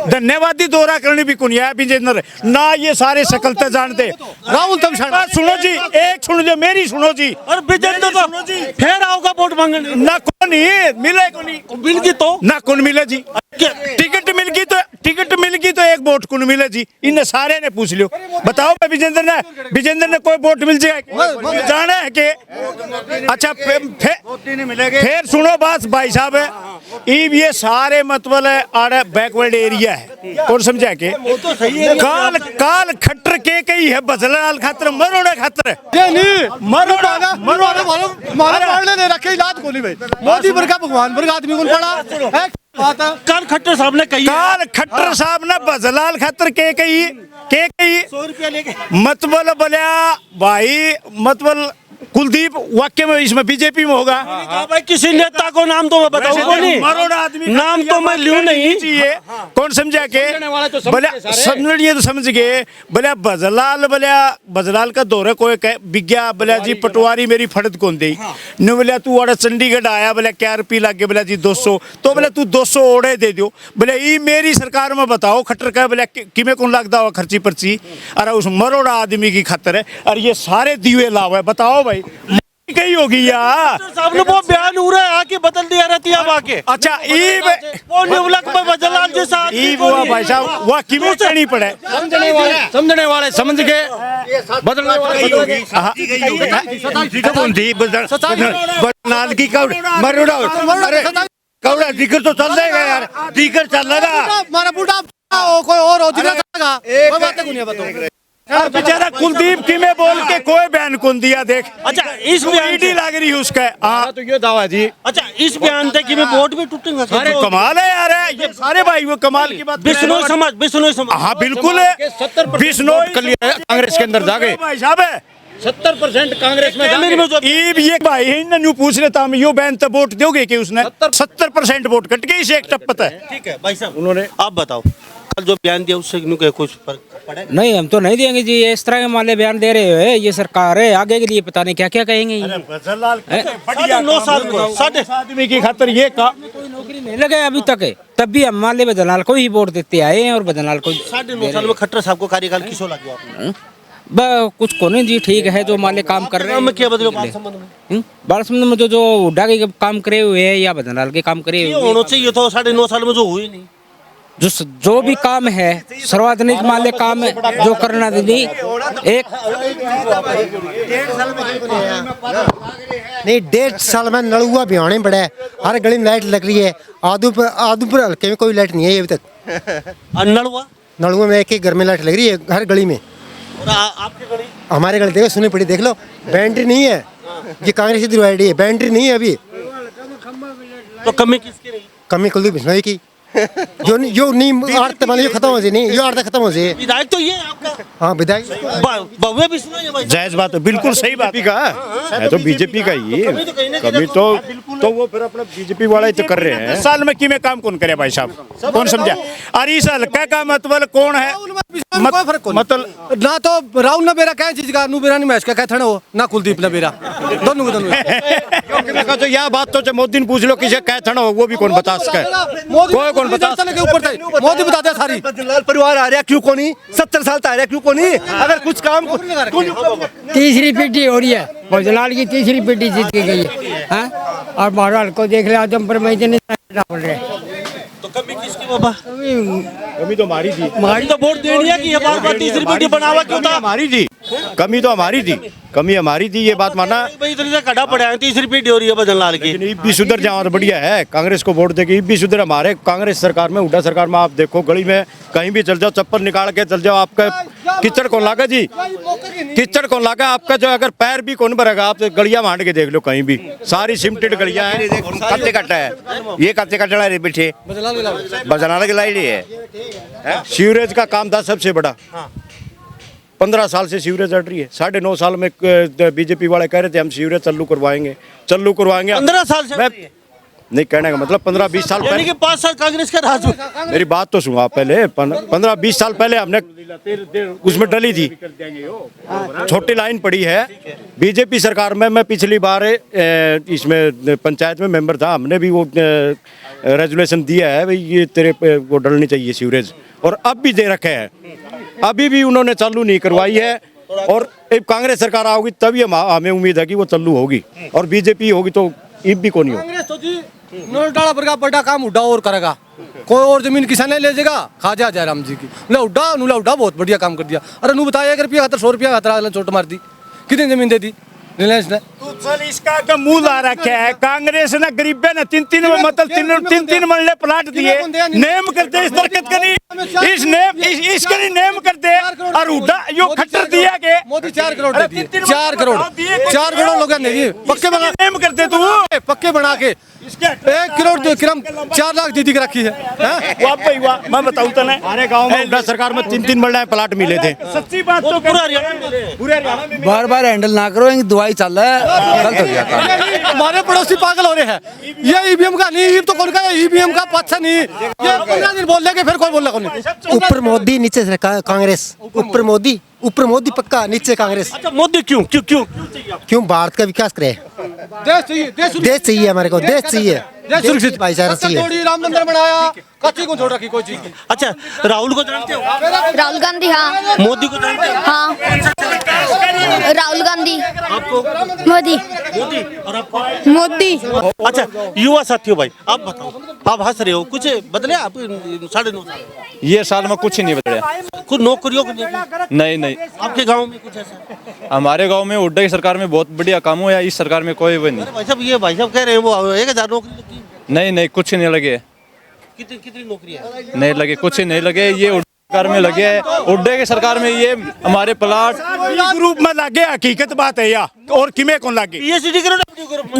धन्यवादी दौरा करने भी कुनिया विजेंद्र ना, ये सारे सकलते जानते। राहुल तुम सुनो जी, एक सुनो जो मेरी सुनो जी, और विजेंद्र तो फिर आओगा वोट मांगने ना नहीं मिले को नहीं मिल गई तो ना कौन मिले जी टिकट मिल गई तो एक वोट कौन मिले जी इन सारे ने पूछ लियो बताओ भाई विजेंद्र ने कोई वोट मिल जाएगा जाना है कि अच्छा फिर सुनो बात भाई साहब ये सारे मतलब आड़े बैकवर्ड एरिया है कौन समझा के काल खट्टर के कही है बजलाल खातर मरोड़े खातर मोदी वर्गा भगवान वर्गा आदमी को पड़ा काल खट्टर साहब ने कही काल खट्टर साहब ने बजलाल खातर के कही 100 रुपया लेके मतबल बोलिया भाई मतबल कुलदीप वाक्य में इसमें बीजेपी में होगा भाई किसी नेता को नाम तो मैं बताऊंगा नहीं मरोड़ा आदमी नाम तो मैं लूं नहीं चाहिए कौन समझा के बोले समझिए तो समझ गए बोले बजलाल का दौरे कोई विज्ञा बोले जी पटवारी मेरी फड़त कौन दी न बोले तू ओडे चंडीगढ़ आया बोले क्या रुपये लागे बोले जी 200 तो बोले तू 200 ओडे दे दो बोले ये मेरी सरकार में बताओ खट्टर का बोले किमें कौन लगता हो खर्ची पर्ची अरे उस मरोड़ा आदमी की खातर है और ये सारे दीवे लाभ है बताओ भाई कही होगी यार साहब ने वो बयान हो रहा है आके बदल दिया रहती है आके अच्छा वो निवलक में बजलाल जैसा वो भाई साहब वह किमें चढ़नी पड़े समझने वाले समझ के बदलने वाले बजलाल की मरोड़ा अरे कौड़ा दिक्कत तो चल जाएगा यार दिक्कत चल रहा हमारा बूढ़ा कोई और कोई बात नहीं बताओ बेचारा कुलदीप की में बोल के कोई बयान कौन दिया देख अच्छा इस बयान ईडी लग रही है उसका हाँ तो ये दावा जी अच्छा इस बयान से कि मैं वोट भी टूटेंगे अरे कमाल है यार ये सारे भाई वो कमाल की बात बिश्नोई समाज हाँ बिल्कुल है 70% बिश्नोई कर लिया कांग्रेस के अंदर जाके भाई साहब है 70% कांग्रेस में ये भाई इन पूछ लेता हम यो बयान तो वोट दोगे कि उसने 70% वोट कट गई इसे एक टप्पत है ठीक है भाई साहब उन्होंने आप बताओ कल जो बयान दिया उससे कुछ फर्क पड़ेगा नहीं हम तो नहीं देंगे जी इस तरह के माले बयान दे रहे हो ये सरकार है आगे के लिए पता नहीं क्या क्या कहेंगे ये 9 साल को 7.5 आदमी की खातर ये कोई नौकरी नहीं लगे अभी तक तब भी हम माले बदलाल को ही वोट देते आए हैं और बदलाल को 9.5 साल में खट्टर साहब को कार्यकाल किसो लग गया कुछ को नहीं जी ठीक है जो माले काम कर रहे हैं क्या बदलो बाल संबंध में जो हुड्डा के काम करे हुए है या बदलाल के काम करे हुए होना चाहिए तो 9.5 साल में जो हुई नहीं जो भी काम है सार्वजनिक माल्य काम जो करना दीदी एक नहीं 1.5 साल में नलुआ भिवाने पड़ा है हर गली में लाइट लग रही है आदूपुर हल्के में कोई लाइट नहीं है अभी तक नलुआ में एक घर में लाइट लग रही है हर गली में और आपकी गली हमारे गली देखो सुनी पड़ी देख लो बैटरी नहीं है ये कांग्रेस की दिलवाड़ी है बैटरी नहीं है अभी तो कमी किसकी रही कमी कुलदीप बिश्नोई की जो नहीं आर्थ वाली खत्म हो जाए नहीं यो आर्थ खत्म हो जाए विधायक तो ये आपका हाँ विधायक भव्य बिश्नोई है भाई जायज बात है बिल्कुल सही बात का है तो बीजेपी का ही कभी तो वो फिर अपना बीजेपी वाला ही तो कर रहे हैं साल में किमें काम कौन करे भाई साहब कौन समझा अरे साल क्या मतलब कौन है मतलब ना तो राहुल ने बेरा क्या चीज का नु बेरा नहीं मैच का कहते हो ना कुलदीप ने बेरा दोनों तो यह बात तो मोदी ने पूछ लो किसे कहते हो वो भी कौन बता सके कोई कौन बता के ऊपर थे मोदी बताते हैं सारी बदलाल परिवार आ रहा क्यों को नहीं 70 साल आ रहा क्यों को नहीं अगर कुछ काम तीसरी पीढ़ी हो रही है बदलाल की तीसरी पीढ़ी जीत के गई है और महाराल को देख ले आजमपुर में इतने बोल रहे तो कमी किसकी बाबा कमी तो हमारी थी हमारी तो वोट देनी है कि ये बार-बार तीसरी पीढ़ी बनावा क्यों था हमारी थी कमी तो हमारी थी कमी हमारी थी ये बात माना भाई इतनी से खड़ा पड़ा है तीसरी पीढ़ी हो रही है बदनलाल की लेकिन भी सुधर जाओ तो बढ़िया है कांग्रेस को वोट देके भी सुधर हमारे कांग्रेस सरकार में हुड्डा सरकार में आप देखो गली में कहीं भी चल जाओ चप्पल निकाल के चल जाओ आपका कीचड़ कौन लागा जी कीचड़ कौन लागा आपका जो अगर पैर भी कौन भरेगा आप गलियां मांड के देख लो कहीं भी सारी सिमटेड गलियां हैं कत्ते कट्टा है ये कत्ते कट्टा है पीछे बजनाला की लाइट है सीवरेज का काम था सबसे बड़ा 15 साल से सीवरेज अट रही है 9.5 साल में बीजेपी वाले कह रहे थे हम सीवरेज चालू करवाएंगे 15 साल से नहीं कहने का मतलब 15-20 साल पहले 5 साल कांग्रेस का राज मेरी बात तो सुनो आप पहले 15-20 साल पहले हमने उसमें डली थी छोटी लाइन पड़ी है बीजेपी सरकार में मैं पिछली बार इसमें पंचायत में मेंबर था हमने भी वो रेजुलेशन दिया है भाई ये तेरे पे वो डलनी चाहिए सीवरेज और अब भी दे रखे हैं अभी भी उन्होंने चालू नहीं करवाई है और एक कांग्रेस सरकार आओगी तभी हमें उम्मीद है कि वो चालू होगी और बीजेपी होगी तो इब भी को नहीं हो। कांग्रेस तो जी नोटाला पर का बड़ा काम उड्डा और करेगा, कोई और जमीन किसान नहीं ले जाएगा, खाजा जयराम जी की नुला उड्डा बहुत बढ़िया काम कर दिया। अरे नू बताया 1 रुपया खातर 100 रुपया खातर चोट मार दी, कितनी जमीन दे दी रिलायंस ने। चल इसका का मूल आ रखा है कांग्रेस ने गरीबे ने तीन मरले प्लाट दिए, नेम करते इस दरकत का नहीं, इस नेम इसके लिए नेम करते और उड़ा यो खट्टर दिया के मोदी 4 करोड़ दे दिए, 4 करोड़ लोग ने दिए, पक्के बना नेम करते तू पक्के बना के 1 करोड़ 4 लाख दीदी की रखी है। वाह भाई वाह, मैं बताऊं तो हमारे गांव में उड्डा सरकार में 3 मरले प्लाट मिले थे। सच्ची बात तो पूरा हरियाणा में बार बार हैंडल ना करो, दवाई चल रहा है, गलत हो गया काम। हमारे पड़ोसी पागल हो रहे हैं, ये ईवीएम का नहीं, तो कौन का ईवीएम का पक्ष नहीं, ये 15 दिन बोल लेंगे फिर कोई बोल रहा ऊपर मोदी नीचे सरकार कांग्रेस, ऊपर मोदी पक्का, नीचे कांग्रेस। अच्छा मोदी क्यों क्यों क्यों क्यों भारत का विकास करे, देश चाहिए हमारे को, देश चाहिए, देश सुरक्षित भाईचारा चाहिए। राम मंदिर बनाया, कच्ची को छोड़ रखी कोई चीज। अच्छा राहुल को जानते हो? राहुल गांधी, हाँ। मोदी को जानते हो? हाँ। राहुल गांधी। आपको? मोदी। मोदी और आपको? मोदी। अच्छा युवा साथियों भाई आप बताओ, आप हंस रहे हो, कुछ बदले आप 9.5 साल? ये साल में कुछ नहीं बदला, कुछ नौकरियों को नहीं। आपके गांव में कुछ ऐसा? हमारे गांव में हुड्डा की सरकार में बहुत बढ़िया काम हुआ, इस सरकार में कोई वो नहीं। भाई साहब कह रहे हैं वो 1000 नौकरी लगी। नहीं कुछ नहीं लगे, कितनी नौकरियां नहीं लगे, कुछ नहीं लगे, ये हुड्डा सरकार में लगे है, हुड्डे की सरकार में ये हमारे प्लाट ग्रुप में लगे, हकीकत बात है या और किमे कौन लगे, पीएचडी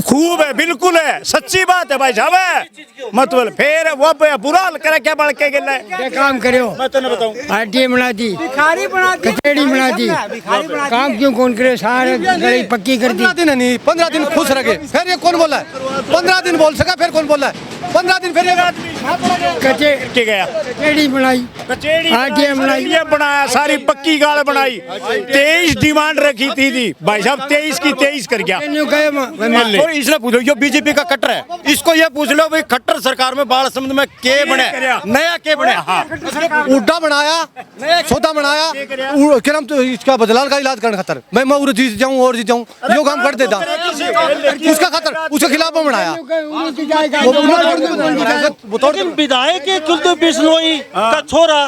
खूब है, बिल्कुल है, सच्ची बात है भाई साहब है। मतलब फिर वो बुरा हाल करे क्या बढ़ के गया है, काम करो, मैं तो नहीं बताऊं, आरटीए बना दी, कचेड़ी बना दी, काम क्यों कौन करे, सारे गली पक्की कर दी। 15 दिन खुश रहे, फिर ये कौन बोला है? 15 दिन बोल सका, फिर कौन बोला है? 15 दिन फिर कचेड़ी गया, कचेड़ी बनाई, आरटीए बनाई, ये बनाया, सारी पक्की गाल बनाई, 23 डिमांड रखी थी भाई साहब, 23 की 23 कर गया। और इसने पूछो जो बीजेपी का कट्टर है, इसको ये पूछ लो भाई खट्टर सरकार में बाल समझ में के बने, नया के बने, हाँ उड्डा बनाया, सौदा बनाया, क्या नाम तो इसका बदलाल का इलाज करने खातर मैं जीत जाऊं और जीत जाऊं, यो काम कर देता उसका खातर, उसके खिलाफ वो बनाया। विधायक कुलदीप बिश्नोई का छोरा,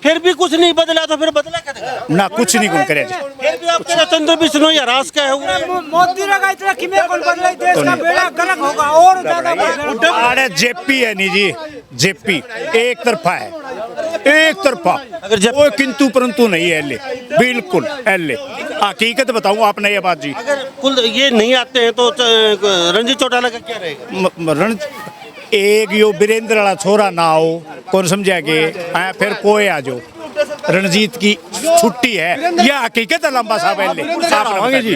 फिर भी कुछ नहीं बदला, तो फिर बदला क्या ना, कुछ नहीं कौन करे, फिर भी आपके चंद्र बिश्नोई हरास का है मोदी लगा इतना कि मैं कौन बदला, देश का बेड़ा गलत होगा और ज्यादा। अरे जेपी है नहीं जी, जेपी एक तरफा है, एक तरफा, अगर कोई किंतु परंतु नहीं है, एले बिल्कुल एले, हकीकत बताऊं आपने ये बात जी, अगर ये नहीं आते हैं तो रणजीत चौटाला का क्या रहेगा? एक यो वीरेंद्र वाला छोरा ना हो, कौन समझा के फिर कोई आ जाओ, रणजीत की छुट्टी है, यह हकीकत है लंबा साहब, एले जी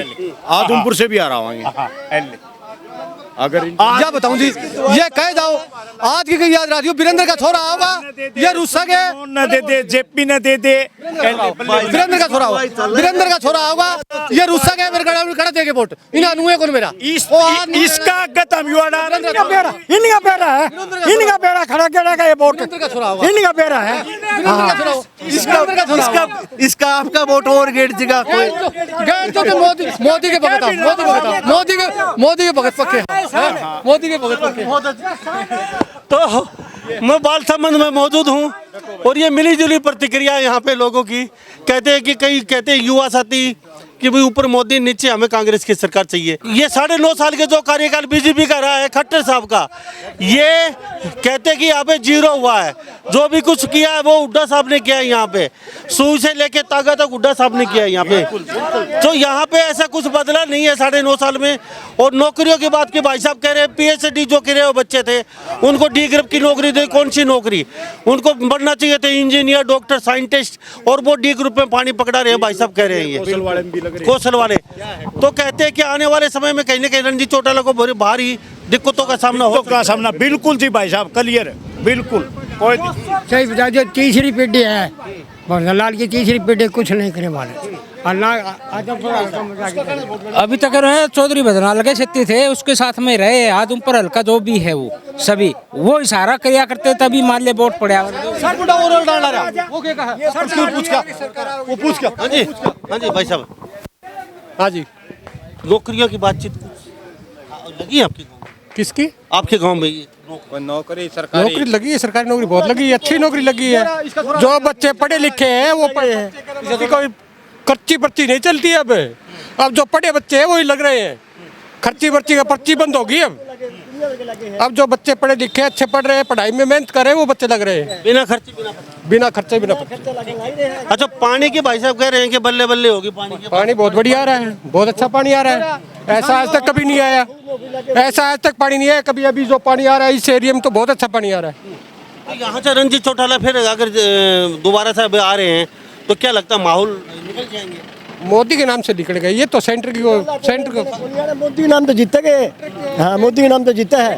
आदमपुर से भी आ रहा हूँ, अगर क्या बताऊं जी, ये कह जाओ आज की याद राखियो, वीरेंद्र का छोरा होगा, ये रुस्सा के न दे दे, जेपी न दे दे, वीरेंद्र का छोरा होगा, वीरेंद्र का छोरा होगा, ये रुस्सा के मेरे कड़ा देके वोट, इन अनुए कौन मेरा इसका गतम युवाड़ा, इनका बेड़ा है, इनका बेड़ा खड़ा का ये वोट, का छोरा होगा, इनका बेड़ा है, इसका आपका वोट और गेट जगह कोई मोदी के भगत, मोदी के भगत पक्के, मोदी के भगत पक्के। तो मैं बाल संबंध में मौजूद हूँ और ये मिली जुली प्रतिक्रिया यहाँ पे लोगों की, कहते हैं कि कई कहते हैं युवा साथी कि भाई ऊपर मोदी नीचे हमें कांग्रेस की सरकार चाहिए। ये 9.5 साल के जो कार्यकाल बीजेपी का रहा है खट्टर साहब का, ये कहते हैं कि यहाँ पे 0 हुआ है, जो भी कुछ किया है वो हुड्डा साहब ने किया है, यहाँ पे सुई से लेके ताकत तक हुड्डा साहब ने किया है यहाँ पे। तो यहाँ पे ऐसा कुछ बदला नहीं है 9.5 साल में। और नौकरियों की बात की, भाई साहब कह रहे हैं PhD जो करे वो बच्चे थे उनको D ग्रुप की नौकरी दे, कौन सी नौकरी, उनको बनना चाहिए थे इंजीनियर, डॉक्टर, साइंटिस्ट, और वो D ग्रुप में पानी पकड़ा रहे हैं, भाई साहब कह रहे हैं ये कौशल वाले। तो कहते हैं कि आने वाले समय में कहीं ना कहीं रणजीत चौटाला को भारी दिक्कतों का सामना हो, बिल्कुल जी भाई साहब, क्लियर है बिल्कुल, कोई सही बता जो तीसरी पीढ़ी है, लाल की तीसरी पीढ़ी कुछ नहीं करने वाले, और ना अभी तक रहे चौधरी भजनाल के शक्ति थे, उसके साथ में रहे, आदमपुर हल्का जो भी है वो सभी वो इशारा किया करते, तभी मान ले वोट पड़ा। हाँ जी भाई साहब, हाँ जी, नौकरियों की बातचीत लगी आपकी? किसकी? आपके गांव में ये नौकरी नौकरी लगी है, सरकारी नौकरी बहुत लगी है, अच्छी नौकरी लगी है। जो बच्चे पढ़े लिखे हैं वो पढ़े हैं, किसी कोई कच्ची पर्ची नहीं चलती है अब जो पढ़े बच्चे हैं वही लग रहे हैं। खर्ची पर्ची का पर्ची बंद होगी अब जो बच्चे पढ़े लिखे अच्छे पढ़ रहे हैं, पढ़ाई में मेहनत कर रहे हैं, वो बच्चे लग रहे हैं बिना खर्चे बिना खर्चे बिना पर्ची। अच्छा, पानी की भाई साहब कह रहे हैं कि बल्ले बल्ले होगी पानी की। पानी बहुत बढ़िया आ रहा है, बहुत अच्छा पानी आ रहा है, ऐसा आज तक कभी नहीं आया, ऐसा आज तक पानी नहीं आया कभी। अभी जो पानी आ रहा है इस एरिया में तो बहुत अच्छा पानी आ रहा है। तो यहाँ से रणजीत चौटाला फिर अगर दोबारा से अब आ रहे हैं तो क्या लगता है माहौल निकल जाएंगे? मोदी के नाम से निकल गए, ये तो सेंटर को मोदी के नाम तो जीता गए। हाँ, मोदी के नाम तो जीता है।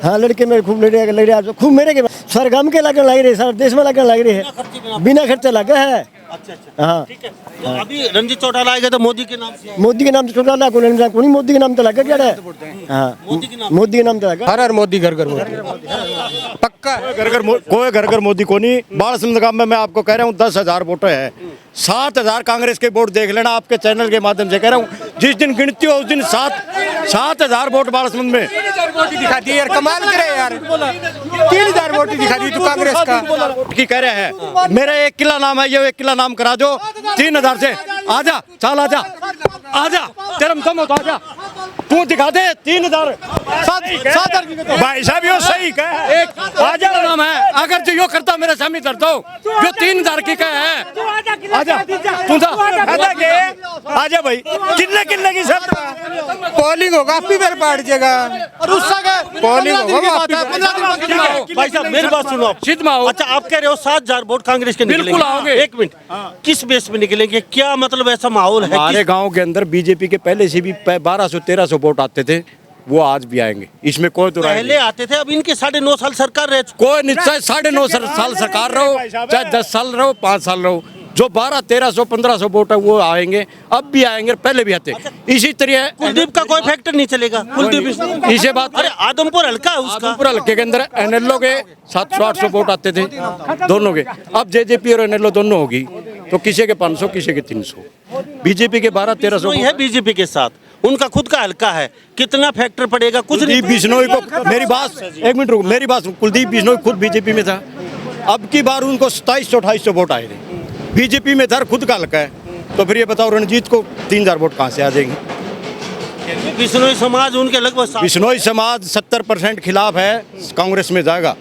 हाँ, लड़के मेरे खूब लग रहे खूब मेरे के सारे गांव के लगने लग रहे, सारे देश में लगने लग रहे हैं, बिना खर्चे लगा है। अच्छा, हाँ, ठीक है। तो अभी रणजीत चौटाला आएगा तो मोदी के नाम से, मोदी के नाम से चौटाला को नहीं, मोदी के नाम तो लगा क्या है। हाँ, मोदी के नाम तो लगा। हर मोदी घर घर मोदी पक्का कोई घर घर मोदी को नहीं। बालसमुंद गांव में मैं आपको कह रहा हूँ 10,000 वोटर है, 7,000 कांग्रेस के वोट देख लेना, आपके चैनल के माध्यम से कह रहा हूँ। जिस दिन गिनती हो उस दिन 7,000 वोट बालसमुंद में दिखा दिए यार, कमाल करे यार, 3,000 वोट दिखा दी तू कांग्रेस का की कह रहे हैं। मेरा 1 किला नाम है, ये 1 किला नाम करा दो 3,000 से। आजा चल आजा आजा तेरम तुम तो आजा, तू दिखा दे 3,000 भाई साहब यो सही कहे। एक आजा नाम है, अगर जो यो करता मेरे सामने कर दो, जो 3,000 की कहे है। आजा तू जा आजा भाई, किन्ने किन्ने की सब पोलिंग होगा, आप भी मेरे बैठ जाएगा और उसका पोलिंग होगा। भाई साहब मेरी बात सुनो आप। अच्छा, आप कह रहे हो 7,000 वोट कांग्रेस के निकलेंगे। बिल्कुल आओगे। 1 मिनट, किस बेस में निकलेंगे? क्या मतलब ऐसा माहौल है? हमारे गांव के अंदर बीजेपी के पहले से भी 1200-1300 वोट आते थे, वो आज भी आएंगे, इसमें कोई तो पहले आते थे, अब इनके 9.5 साल सरकार रह चुकी। कोई निश्चय 9.5 साल सरकार रहो, चाहे 10 साल रहो, 5 साल रहो, जो 1200-1300-1500 वोट है वो आएंगे, अब भी आएंगे, पहले भी आते। इसी तरह कुलदीप का कोई फैक्टर नहीं चलेगा। कुलदीप इसे बात, अरे आदमपुर हल्का है उसका। आदमपुर हल्के के अंदर एनएलओ के 700-800 वोट आते थे दोनों के, अब जेजेपी और एनएलओ दोनों होगी तो किसी के 500 किसी के 300। बीजेपी के 1200-1300 है बीजेपी के साथ, उनका खुद का हल्का है, कितना फैक्टर पड़ेगा? कुछ नहीं। कुलदीप बिश्नोई को मेरी बात, 1 मिनट रुको, मेरी बात, कुलदीप बिश्नोई खुद बीजेपी में था, अब की बार उनको 2700-2800 वोट आए थे, बीजेपी में धर खुद का हल्का है, तो फिर ये बताओ रणजीत को 3,000 वोट कहाँ से आ जाएंगे? बिश्नोई समाज उनके लगभग बिश्नोई समाज 70% खिलाफ है, कांग्रेस में जाएगा।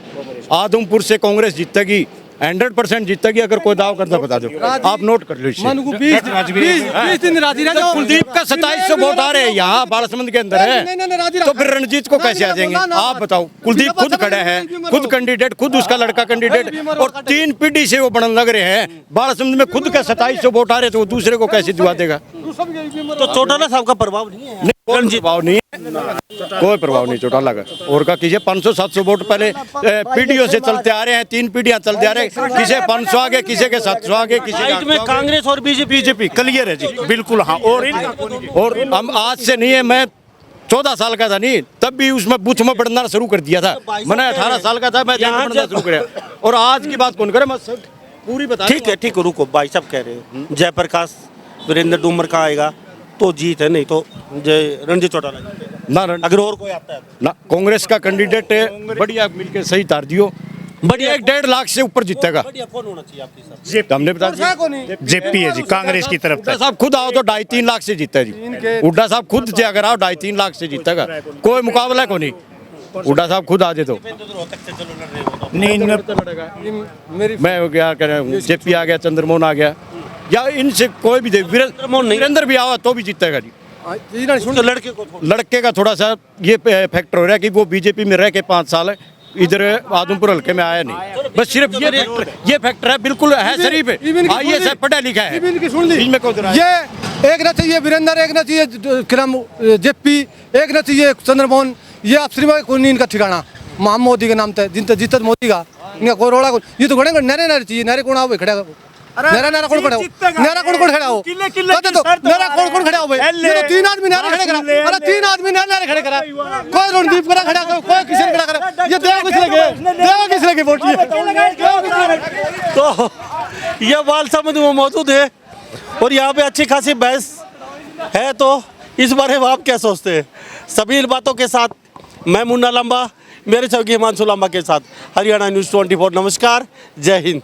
आदमपुर से कांग्रेस जीतेगी, 100% जीतेगी। अगर कोई दाव करता बता दो, आप नोट कर लो। 20 दिन राजी रह जाओ। कुलदीप का 2700 वोट आ रहे हैं यहाँ बालसमुंद के अंदर है, तो फिर रणजीत को कैसे आ जाएंगे? आप बताओ। कुलदीप खुद खड़े हैं, खुद कैंडिडेट, खुद उसका लड़का कैंडिडेट, और 3 पीढ़ी से वो बनने लग रहे हैं। बालसमुंद में खुद का 2700 वोट आ रहे, तो वो दूसरे को कैसे दुआ देगा? तो चौटाला साहब का प्रभाव नहीं है? कोई प्रभाव नहीं है, कोई प्रभाव नहीं चौटाला का। और का किसी 500-700 वोट पहले पीढ़ियों से चलते आ रहे हैं, 3 पीढ़ियां चलते आ रहे हैं, किसी 500 आगे, किसी के 700 आगे, किसी में कांग्रेस और बीजेपी क्लियर है जी, बिल्कुल। हाँ, और हम आज से नहीं है, मैं 14 साल का था नहीं, तब भी उसमें बूथ में बढ़ना शुरू कर दिया था। मैंने 18 साल का था, मैं बढ़ना शुरू किया। और आज की बात कौन करे, मैं पूरी बता। ठीक है, रुको, भाई साहब कह रहे हैं जयप्रकाश वीरेंद्र डूमर का आएगा तो जीत है, नहीं तो रणजीत चौटाला ना। अगर और कोई आता है ना, कांग्रेस का कैंडिडेट है, बढ़िया मिलके सही तार दियो, बढ़िया 1.5 लाख से ऊपर जीतेगा। कौन होना चाहिए आपके साथ? हमने बता जेपी है जी, कांग्रेस की तरफ। साहब खुद आओ तो 2.5-3 लाख से जीता जी। हुड्डा साहब खुद से अगर आओ 2.5-3 लाख से जीतेगा, कोई मुकाबला को नहीं। हुड्डा साहब खुद आ जाए तो मैं क्या करें, जेपी आ गया, चंद्रमोहन आ गया, या इनसे कोई भी वीरेंद्र भी आवा तो भी जीतेगा जी। तो लड़के का थोड़ा सा ये फैक्टर हो रहा है कि वो बीजेपी में रह के 5 साल इधर आदमपुर हल्के में आया नहीं, बस सिर्फ ये फैक्टर है। बिल्कुल है शरीफ है, आइए सर, पढ़ा लिखा है। ये एक ना चाहिए वीरेंद्र, एक ना चाहिए जेपी, एक ना चाहिए चंद्रमोहन, ये आप श्रीमान को नहीं इनका ठिकाना। मोदी के नाम पे जीतत मोदी का, इनका कोई रोड़ा को ये तो घड़े नरे नरे चाहिए, नरे कौन आओ खड़ा, नरा कौन खड़ा हो, नरा कौन खड़ा हो, नरा कौन खड़ा हो भाई, ये तो 3 आदमी नरे खड़े करा, अरे 3 आदमी नरे खड़े करा, कोई रणदीप करा खड़ा, कोई किशन खड़ा करा, ये देव किस लगे वोट। तो ये बालसमुंद में मौजूद है और यहाँ पे अच्छी खासी बहस है, तो इस बारे में आप क्या सोचते हैं? सभी इन बातों के साथ मैं मुन्ना लांबा, मेरे सहयोगी हिमांशु लांबा के साथ हरियाणा न्यूज़ 24। नमस्कार, जय हिंद।